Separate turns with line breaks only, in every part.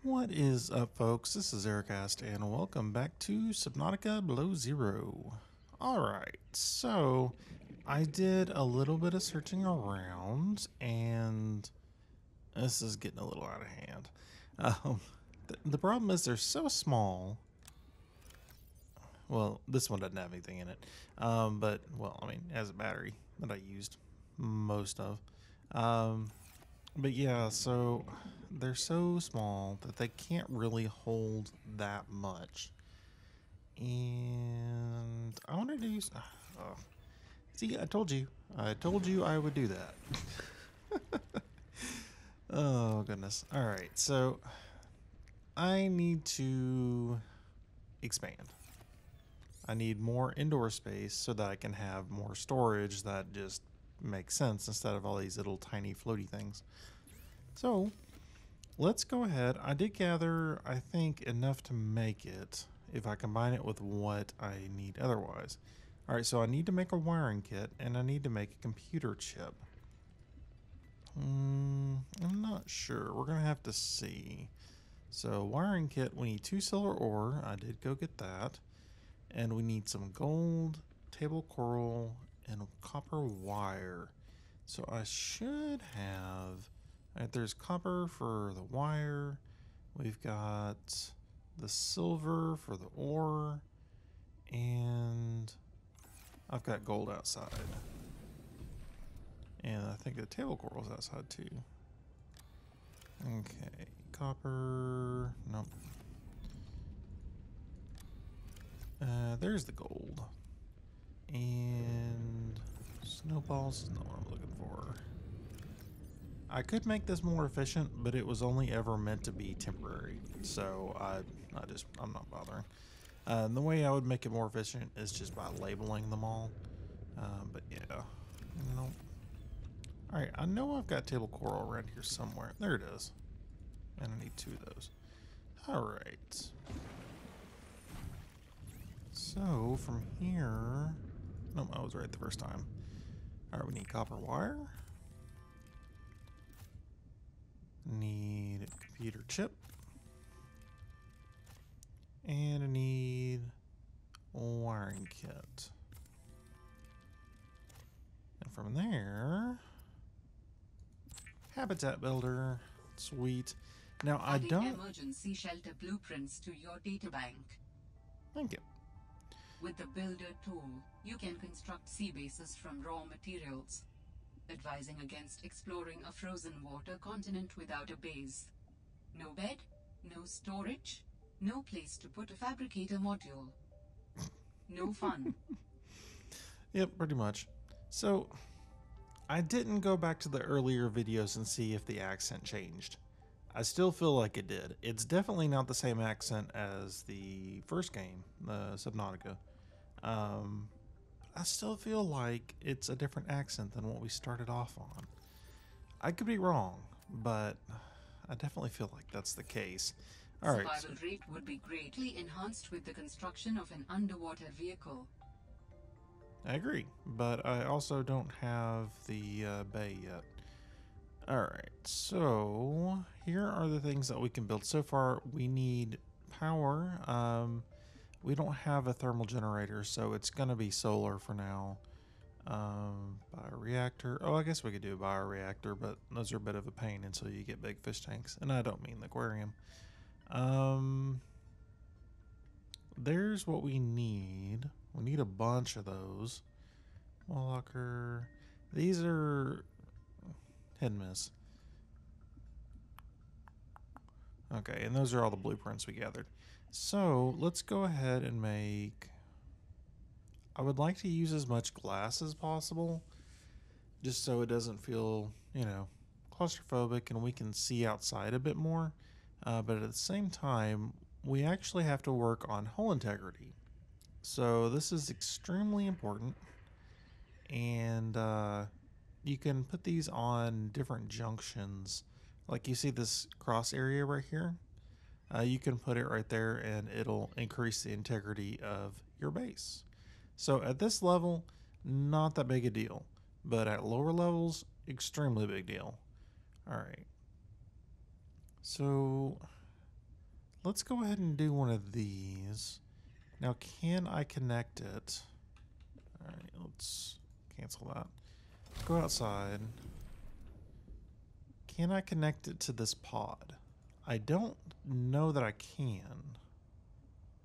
What is up, folks? This is Ericast, and welcome back to Subnautica Below Zero. Alright, so I did a little bit of searching around, and this is getting a little out of hand. The problem is they're so small. Well, this one doesn't have anything in it, but, well, I mean, it has a battery that I used most of. But yeah, so they're so small that they can't really hold that much. And I wanted to use... see, I told you. I told you I would do that. Oh, goodness. Alright, so I need to expand. I need more indoor space so that I can have more storage that just makes sense instead of all these little tiny floaty things. So let's go ahead. I did gather, I think, enough to make it if I combine it with what I need otherwise. Alright, so I need to make a wiring kit and I need to make a computer chip. I'm not sure. We're going to have to see. So wiring kit, we need 2 silver ore. I did go get that. And we need some gold, table coral, and copper wire. So I should have... Alright, there's copper for the wire. We've got the silver for the ore. And I've got gold outside. And I think the table coral's outside too. Okay, copper... Nope. There's the gold. And snowballs is not what I'm looking for. I could make this more efficient, but it was only ever meant to be temporary. So I'm not bothering. The way I would make it more efficient is just by labeling them all. But yeah, nope. Alright, I know I've got table coral around here somewhere. There it is. And I need 2 of those. Alright. So from here, nope, I was right the first time. Alright, we need copper wire. Need a computer chip. And I need a wiring kit. And from there, habitat builder. Sweet. Now I don't...
emergency shelter blueprints to your databank.
Thank you.
With the builder tool, you can construct sea bases from raw materials, advising against exploring a frozen water continent without a base. No bed, no storage, no place to put a fabricator module. No fun.
Yep, pretty much. So, I didn't go back to the earlier videos and see if the accent changed. I still feel like it did. It's definitely not the same accent as the first game, the Subnautica. I still feel like it's a different accent than what we started off on. I could be wrong, but I definitely feel like that's the case. Alright.
Survival rate would be greatly enhanced with the construction of an underwater vehicle.
I agree, but I also don't have the bay yet. Alright, so here are the things that we can build. So far, we need power. We don't have a thermal generator, so it's going to be solar for now. Bioreactor. Oh, I guess we could do a bioreactor, but those are a bit of a pain until you get big fish tanks. And I don't mean the aquarium. There's what we need. We need a bunch of those. Wall locker. These are hit and miss. Okay, and those are all the blueprints we gathered. So let's go ahead and make... I would like to use as much glass as possible, just so it doesn't feel, you know, claustrophobic and we can see outside a bit more. But at the same time, we actually have to work on hull integrity. So this is extremely important. And you can put these on different junctions. Like you see this cross area right here. You can put it right there and it'll increase the integrity of your base. So at this level, not that big a deal. But at lower levels, extremely big deal. Alright. So let's go ahead and do one of these. Now, can I connect it? All right, let's cancel that. Go outside. Can I connect it to this pod? I don't know that I can.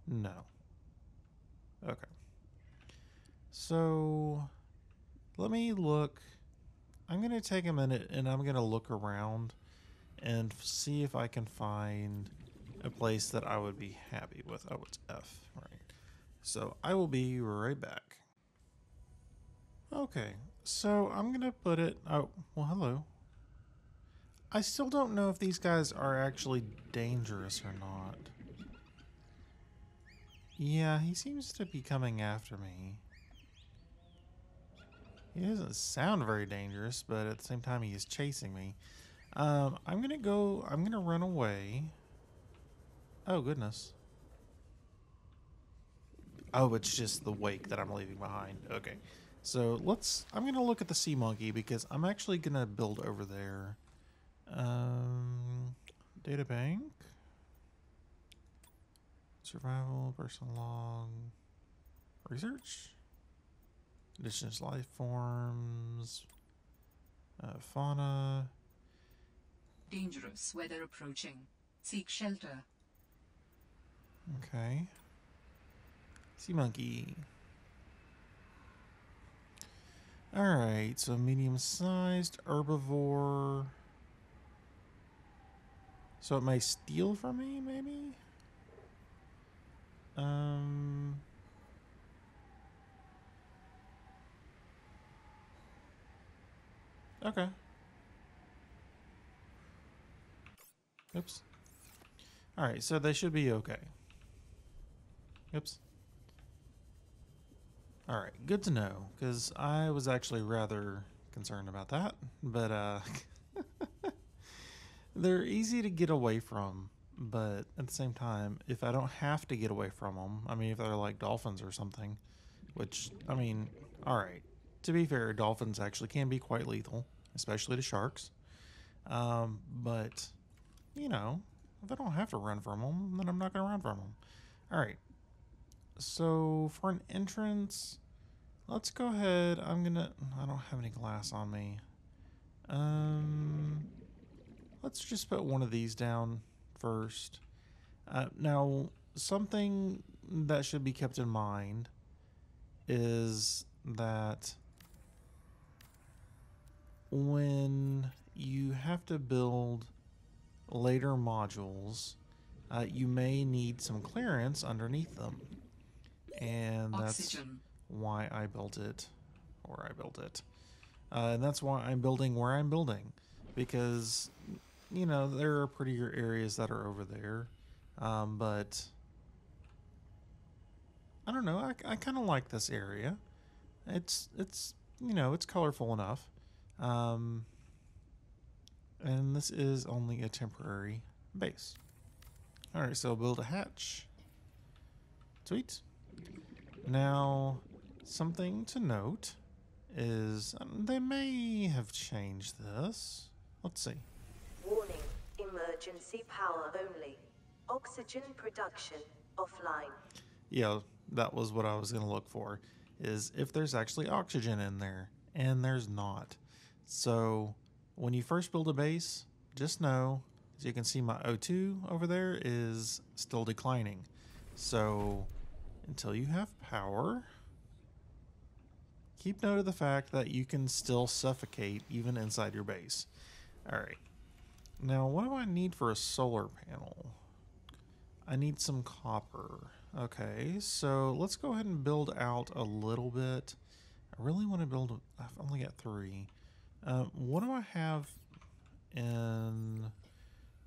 No. Okay. So, let me look. I'm going to take a minute and I'm going to look around and see if I can find a place that I would be happy with. Oh, it's F. All right. So, I will be right back. Okay. So, I'm going to put it. Oh, well, hello. I still don't know if these guys are actually dangerous or not. Yeah, he seems to be coming after me. He doesn't sound very dangerous, but at the same time, he is chasing me. I'm gonna run away. Oh, goodness. Oh, it's just the wake that I'm leaving behind. Okay. So I'm gonna look at the sea monkey because I'm actually gonna build over there. Data bank. Survival, personal log, research, indigenous life forms, fauna.
Dangerous weather approaching. Seek shelter.
Okay. Sea monkey. Alright, so medium sized, herbivore. So it may steal from me, maybe? Okay. Oops. Alright, so they should be okay. Oops. Alright, good to know, because I was actually rather concerned about that. But, they're easy to get away from, but at the same time, if I don't have to get away from them, I mean, if they're like dolphins or something, which, I mean, alright. To be fair, dolphins actually can be quite lethal, especially to sharks. But, you know, if I don't have to run from them, then I'm not going to run from them. Alright. So, for an entrance, let's go ahead. I don't have any glass on me. Let's just put one of these down first. Now, something that should be kept in mind is that when you have to build later modules, you may need some clearance underneath them. And that's why I built it, or I built it. And that's why I'm building where I'm building, because, you know, there are prettier areas that are over there. But I don't know. I kind of like this area. It's you know, it's colorful enough. Um, and this is only a temporary base. All right, so build a hatch. Sweet. Now, something to note is they may have changed this. Let's see.
Warning, emergency power only. Oxygen production offline.
Yeah, that was what I was going to look for, is if there's actually oxygen in there, and there's not. So when you first build a base, just know, as you can see, my O2 over there is still declining. So until you have power, keep note of the fact that you can still suffocate even inside your base. All right. Now, what do I need for a solar panel? I need some copper. Okay, so let's go ahead and build out a little bit. I really want to build, I've only got 3. What do I have in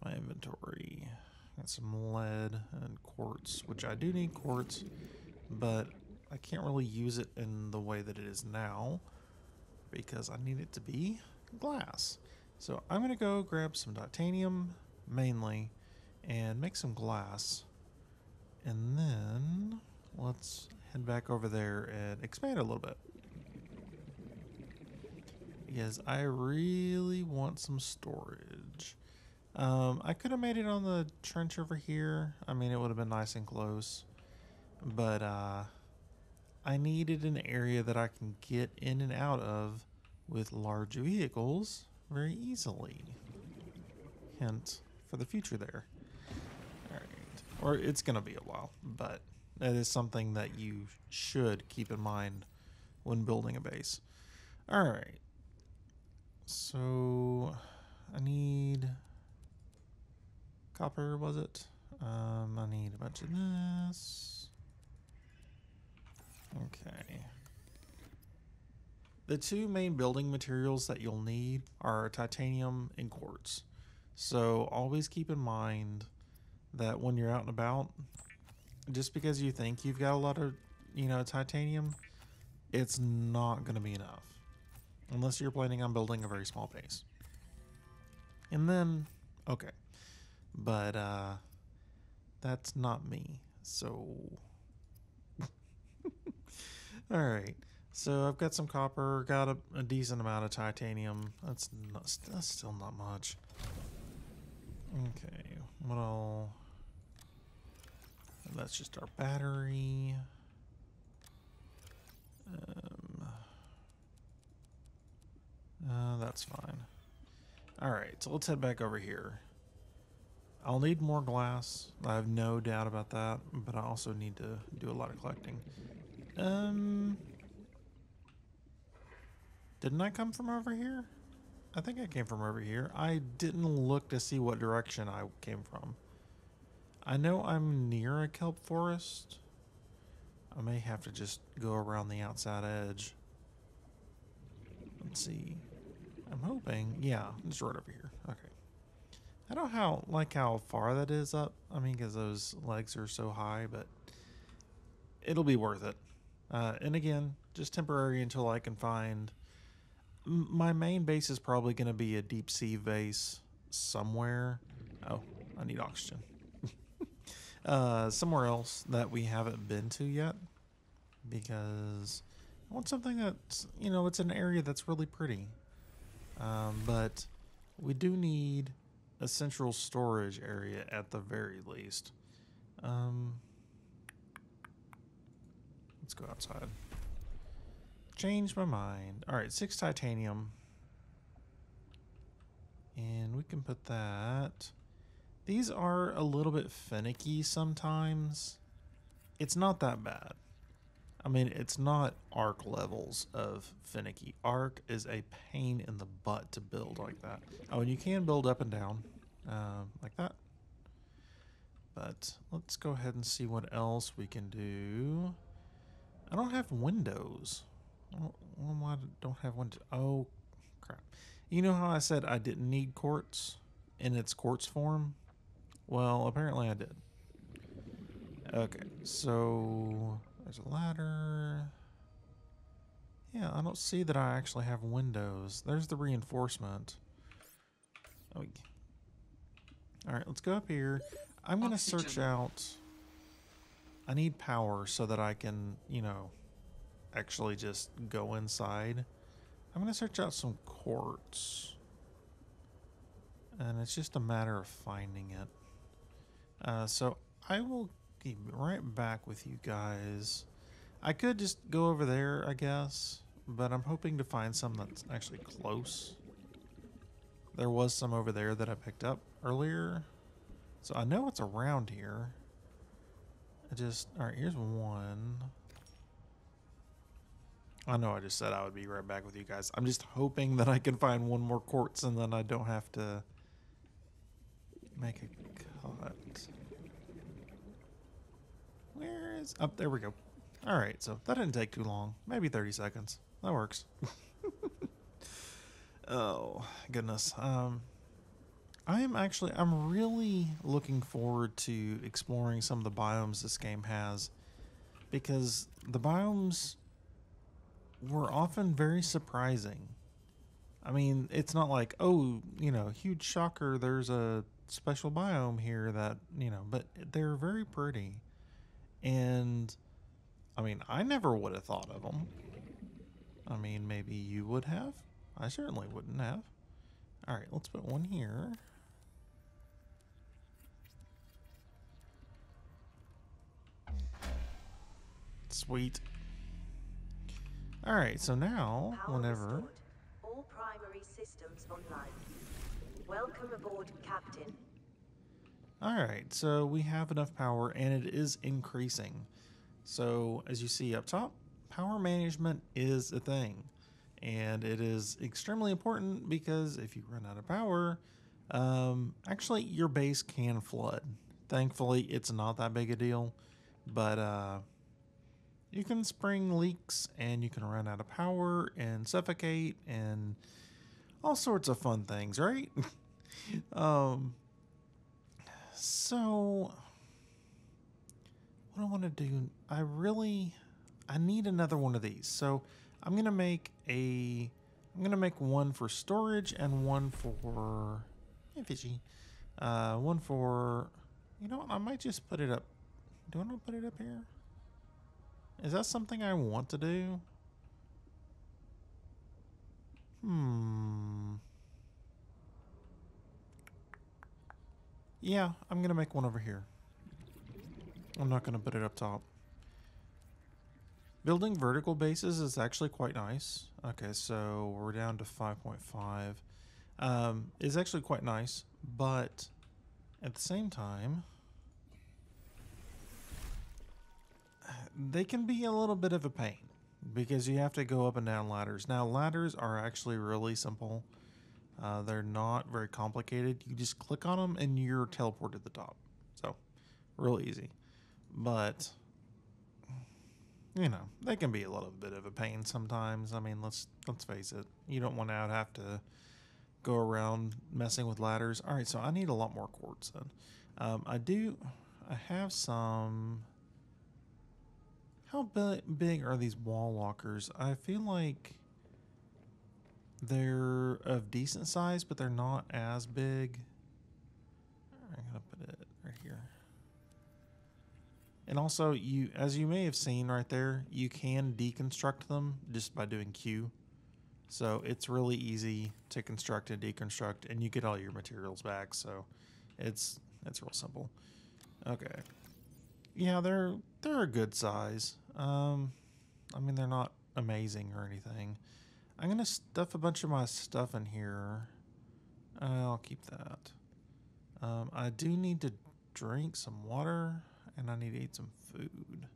my inventory? Got some lead and quartz, which I do need quartz, but I can't really use it in the way that it is now because I need it to be glass. So I'm going to go grab some titanium mainly and make some glass. And then let's head back over there and expand a little bit. Because I really want some storage. I could have made it on the trench over here. I mean, it would have been nice and close. But I needed an area that I can get in and out of with large vehicles very easily. Hint for the future there. All right. Or it's going to be a while, but that is something that you should keep in mind when building a base. All right. So I need copper, was it? I need a bunch of this. Okay. The two main building materials that you'll need are titanium and quartz. So always keep in mind that when you're out and about, just because you think you've got a lot of, titanium, it's not going to be enough. Unless you're planning on building a very small base. And then, okay. But, that's not me. So, alright. So I've got some copper, got a decent amount of titanium. That's still not much. Okay, what all? That's just our battery. That's fine. Alright, so let's head back over here. I'll need more glass. I have no doubt about that, but I also need to do a lot of collecting. Didn't I come from over here? I think I came from over here. I didn't look to see what direction I came from. I know I'm near a kelp forest. I may have to just go around the outside edge. Let's see. I'm hoping. Yeah, it's right over here. Okay. I don't like how far that is up. I mean, because those legs are so high, but it'll be worth it. And again, just temporary until I can find. My main base is probably going to be a deep sea base somewhere. Oh, I need oxygen. Somewhere else that we haven't been to yet, because I want something that's, it's an area that's really pretty. But we do need a central storage area at the very least. Let's go outside. Change my mind. All right, 6 titanium. And we can put that. These are a little bit finicky sometimes. It's not that bad. I mean, it's not Arc levels of finicky. Arc is a pain in the butt to build like that. Oh, and you can build up and down like that. But let's go ahead and see what else we can do. I don't have windows. Why don't have windows? Oh, crap. You know how I said I didn't need quartz in its quartz form? Well, apparently I did. Okay, so there's a ladder. Yeah, I don't see that I actually have windows. There's the reinforcement. Oh, all right, let's go up here. I'm going to search out. I need power so that I can, actually just go inside. I'm going to search out some quartz. And it's just a matter of finding it. So I will be right back with you guys. I could just go over there, I guess, but I'm hoping to find some that's actually close. There was some over there that I picked up earlier, so I know it's around here. All right, here's one. I know I just said I would be right back with you guys. I'm just hoping that I can find one more quartz and then I don't have to make a cut. Where is... Oh, there we go. All right, so that didn't take too long. Maybe 30 seconds. That works. Oh, goodness. I'm really looking forward to exploring some of the biomes this game has, because the biomes were often very surprising. I mean, it's not like, oh, huge shocker, there's a special biome here that, but they're very pretty. And, I mean, I never would have thought of them. I mean, maybe you would have. I certainly wouldn't have. All right, let's put one here. Sweet. Alright, so now,
Power
whenever...
restored. All primary systems online. Welcome aboard, Captain.
Alright, so we have enough power and it is increasing. So as you see up top, power management is a thing. And it is extremely important because if you run out of power, actually your base can flood. Thankfully, it's not that big a deal, but you can spring leaks and you can run out of power and suffocate and all sorts of fun things, right? um, so what I want to do, I need another one of these. So I'm gonna make one for storage and one for fishy. One for, you know what, I might just put it up. Do I want to put it up here? Is that something I want to do? Yeah, I'm gonna make one over here. I'm not gonna put it up top. Building vertical bases is actually quite nice. Okay, so we're down to 5.5. It's actually quite nice, but at the same time, they can be a little bit of a pain because you have to go up and down ladders. Now, ladders are actually really simple. They're not very complicated. You just click on them and you're teleported to the top. So, real easy. But, you know, they can be a little bit of a pain sometimes. I mean, let's face it. You don't want to have to go around messing with ladders. All right, so I need a lot more quartz then. I have some... How big are these wall walkers? I feel like they're of decent size, but they're not as big. I'm gonna put it right here. And also, as you may have seen right there, you can deconstruct them just by doing Q. So it's really easy to construct and deconstruct, and you get all your materials back. So it's real simple. Okay. Yeah, they're a good size. I mean, they're not amazing or anything. I'm gonna stuff a bunch of my stuff in here. I'll keep that. I do need to drink some water, and I need to eat some food.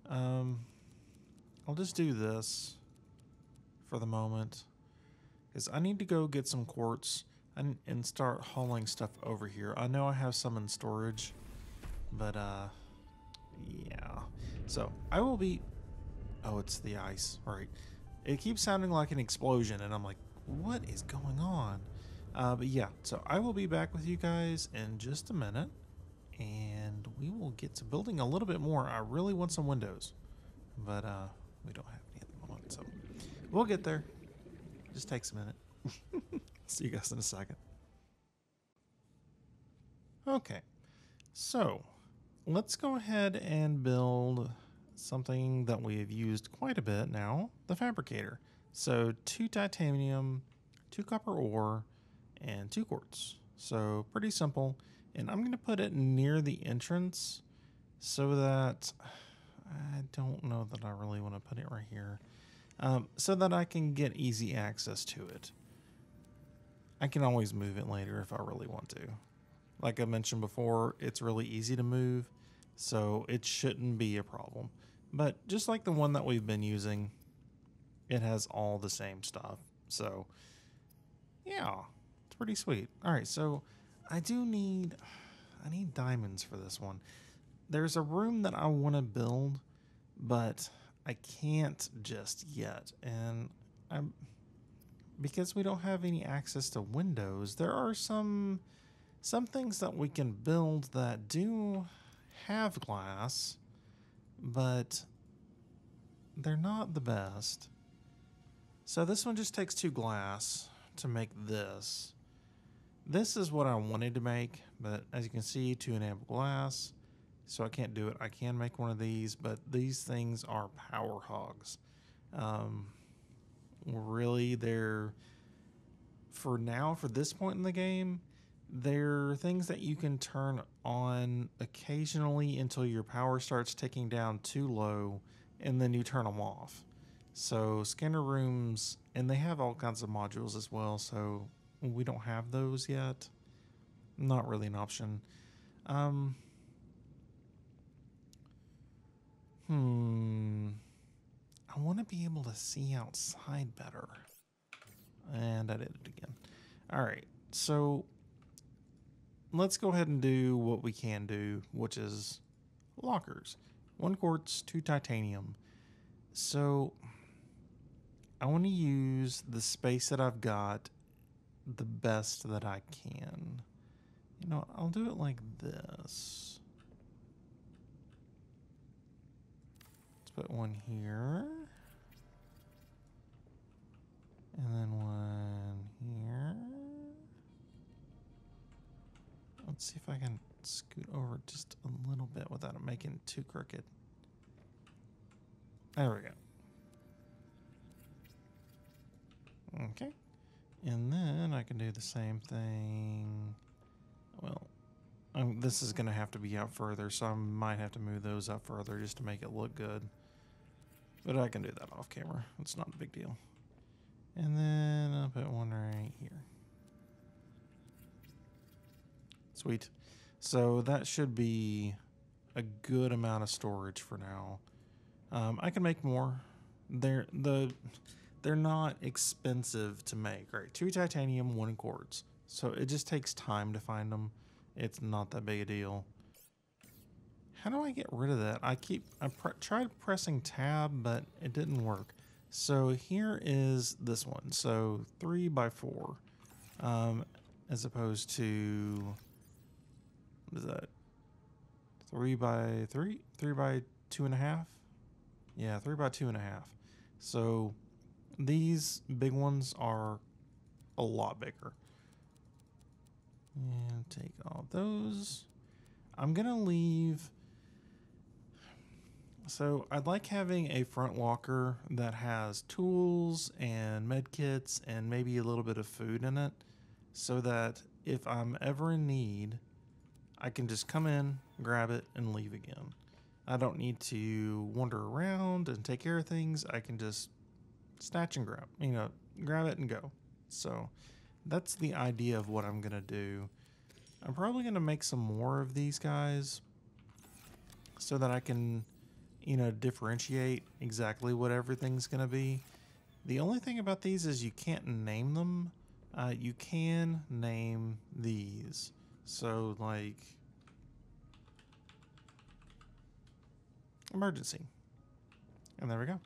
I'll just do this for the moment, because I need to go get some quartz and start hauling stuff over here. I know I have some in storage, but yeah. So I will be... Oh, it's the ice. All right. It keeps sounding like an explosion, and I'm like, what is going on? But yeah, so I will be back with you guys in just a minute, and we will get to building a little bit more. I really want some windows, but we don't have any at the moment, so we'll get there. Just takes a minute. See you guys in a second. Okay, so let's go ahead and build something that we've used quite a bit now, the fabricator. So 2 titanium, 2 copper ore, and 2 quartz. So pretty simple. And I'm going to put it near the entrance so that... I don't know that I really want to put it right here. So that I can get easy access to it. I can always move it later if I really want to. Like I mentioned before, it's really easy to move, so it shouldn't be a problem. But just like the one that we've been using, it has all the same stuff. So, yeah, it's pretty sweet. All right, so I need diamonds for this one. There's a room that I want to build, but I can't just yet. And because we don't have any access to windows, there are some things that we can build that do have glass, but they're not the best. So this one just takes 2 glass to make this. This is what I wanted to make, but as you can see, 2 enamel glass, so I can't do it. I can make one of these, but these things are power hogs. Really, they're, for now, for this point in the game, They're things that you can turn on occasionally until your power starts ticking down too low, and then you turn them off. So scanner rooms, and they have all kinds of modules as well, so we don't have those yet. Not really an option. Um, I want to be able to see outside better. And I did it again. All right, so let's go ahead and do what we can do, which is lockers. 1 quartz, 2 titanium. So I want to use the space that I've got the best that I can. You know, I'll do it like this. Let's put one here. And then one here. Let's see if I can scoot over just a little bit without it making it too crooked. There we go. Okay. And then I can do the same thing. Well, this is going to have to be out further, so I might have to move those up further just to make it look good. But I can do that off camera. It's not a big deal. And then I'll put one right here. Sweet. So that should be a good amount of storage for now. I can make more. They're not expensive to make, right? 2 titanium, 1 quartz. So it just takes time to find them. It's not that big a deal. How do I get rid of that? I tried pressing tab, but it didn't work. So here is this one. So 3 by 4, as opposed to, what is that? 3 by 3, 3 by 2.5. Yeah, 3 by 2.5. So these big ones are a lot bigger. And take all those. I'm gonna leave. So I'd like having a front locker that has tools and med kits and maybe a little bit of food in it, so that if I'm ever in need, I can just come in, grab it, and leave again. I don't need to wander around and take care of things. I can just snatch and grab, grab it and go. So that's the idea of what I'm gonna do. I'm probably gonna make some more of these guys so that I can, differentiate exactly what everything's gonna be. The only thing about these is you can't name them. You can name these. So like emergency. And there we go.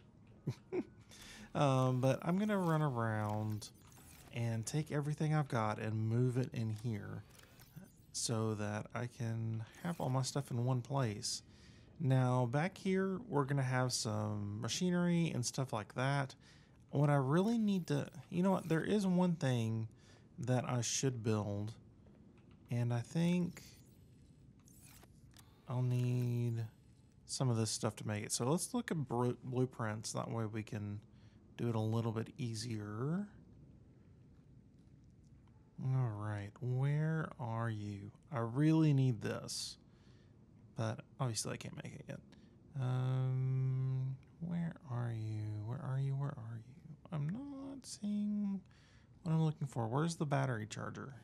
But I'm gonna run around and take everything I've got and move it in here so that I can have all my stuff in one place. Now back here, we're gonna have some machinery and stuff like that. What I really need to, there is one thing that I should build, and I think I'll need some of this stuff to make it. So let's look at blueprints. That way we can do it a little bit easier. All right, where are you? I really need this, but obviously I can't make it yet. Where are you? Where are you? Where are you? I'm not seeing what I'm looking for. Where's the battery charger?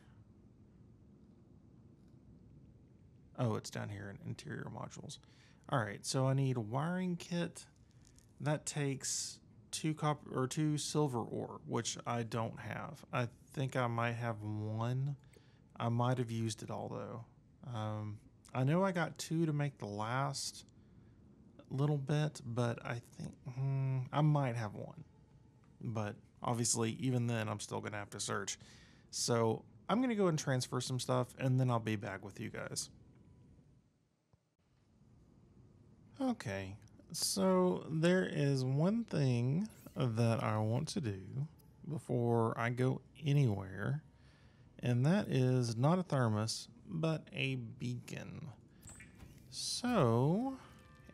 Oh, it's down here in interior modules. All right, so I need a wiring kit. That takes 2 silver ore, which I don't have. I think I might have 1. I might have used it all though. I know I got 2 to make the last little bit, but I think I might have 1. But obviously, even then, I'm still gonna have to search. So I'm gonna go and transfer some stuff, and then I'll be back with you guys. Okay, so there is one thing that I want to do before I go anywhere, and that is not a thermos, but a beacon. So,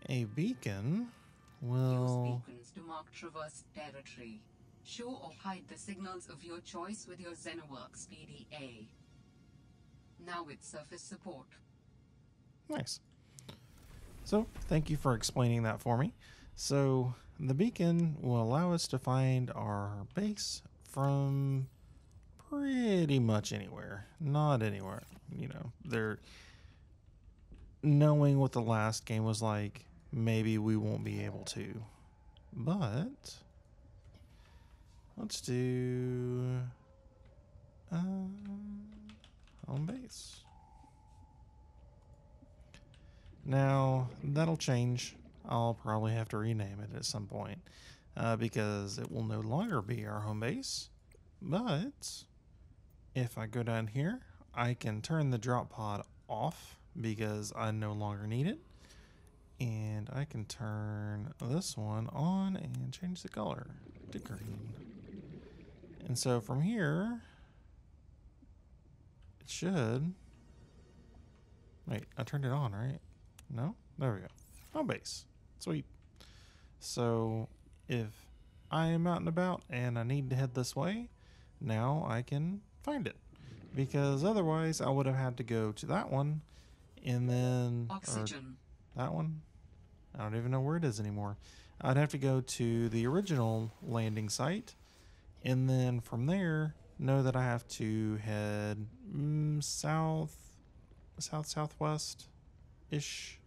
a beacon will...
Use beacons to mark traversed territory. Show or hide the signals of your choice with your Xenoworks PDA. now with surface support.
Nice. So, thank you for explaining that for me. So, the beacon will allow us to find our base from pretty much anywhere. Not anywhere. They're knowing what the last game was like, maybe we won't be able to. But let's do home base. Now, that'll change. I'll probably have to rename it at some point because it will no longer be our home base. But if I go down here, I can turn the drop pod off because I no longer need it. And I can turn this one on and change the color to green. And so from here, it should... Wait, I turned it on, right? No? There we go. Home base. Sweet. So if I am out and about and I need to head this way, now I can find it. Because otherwise I would have had to go to that one and then...
Oxygen.
That one? I don't even know where it is anymore. I'd have to go to the original landing site and then from there know that I have to head southwest-ish.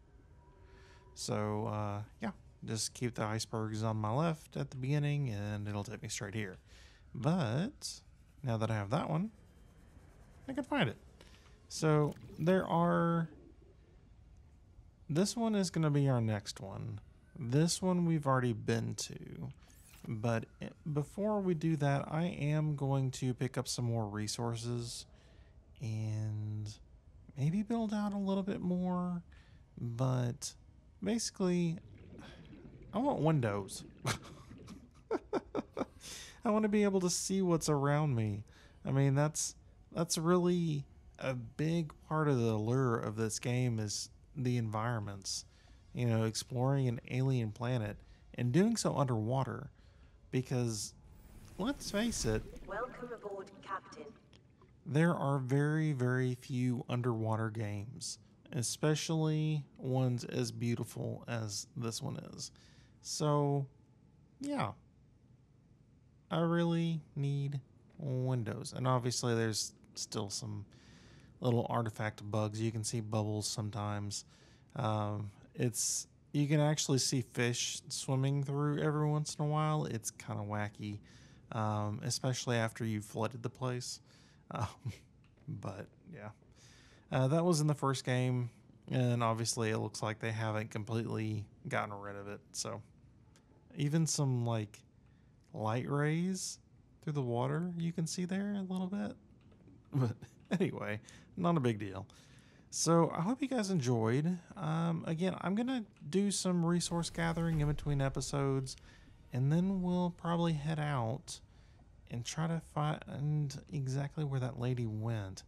So, yeah, just keep the icebergs on my left at the beginning and it'll take me straight here. But now that I have that one, I can find it. So there are... This one is going to be our next one. This one we've already been to. But before we do that, I am going to pick up some more resources and maybe build out a little bit more. But basically, I want windows. I want to be able to see what's around me. I mean, that's really a big part of the allure of this game is the environments. Exploring an alien planet and doing so underwater. Because, let's face it,
Welcome aboard, Captain.
there are very, very few underwater games, especially ones as beautiful as this one is. So, yeah, I really need windows. And obviously there's still some little artifact bugs. You can see bubbles sometimes. You can actually see fish swimming through every once in a while. It's kind of wacky, especially after you've flooded the place. But yeah, that was in the first game, and obviously it looks like they haven't completely gotten rid of it. So even some like light rays through the water you can see there a little bit. But anyway, not a big deal. So I hope you guys enjoyed. Again, I'm going to do some resource gathering in between episodes, and then we'll probably head out and try to find exactly where that lady went.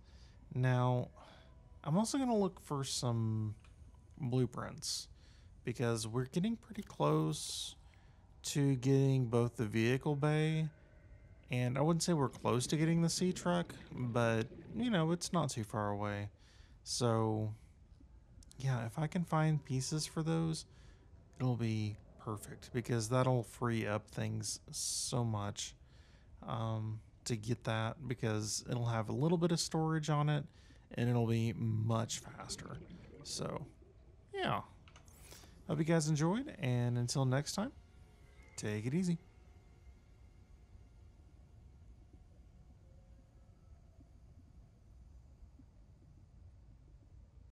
Now, I'm also going to look for some blueprints because we're getting pretty close to getting both the vehicle bay, and I wouldn't say we're close to getting the sea truck, but, it's not too far away. So, yeah, if I can find pieces for those, it'll be perfect because that'll free up things so much to get that because it'll have a little bit of storage on it and it'll be much faster. So, yeah. Hope you guys enjoyed, and until next time, take it easy.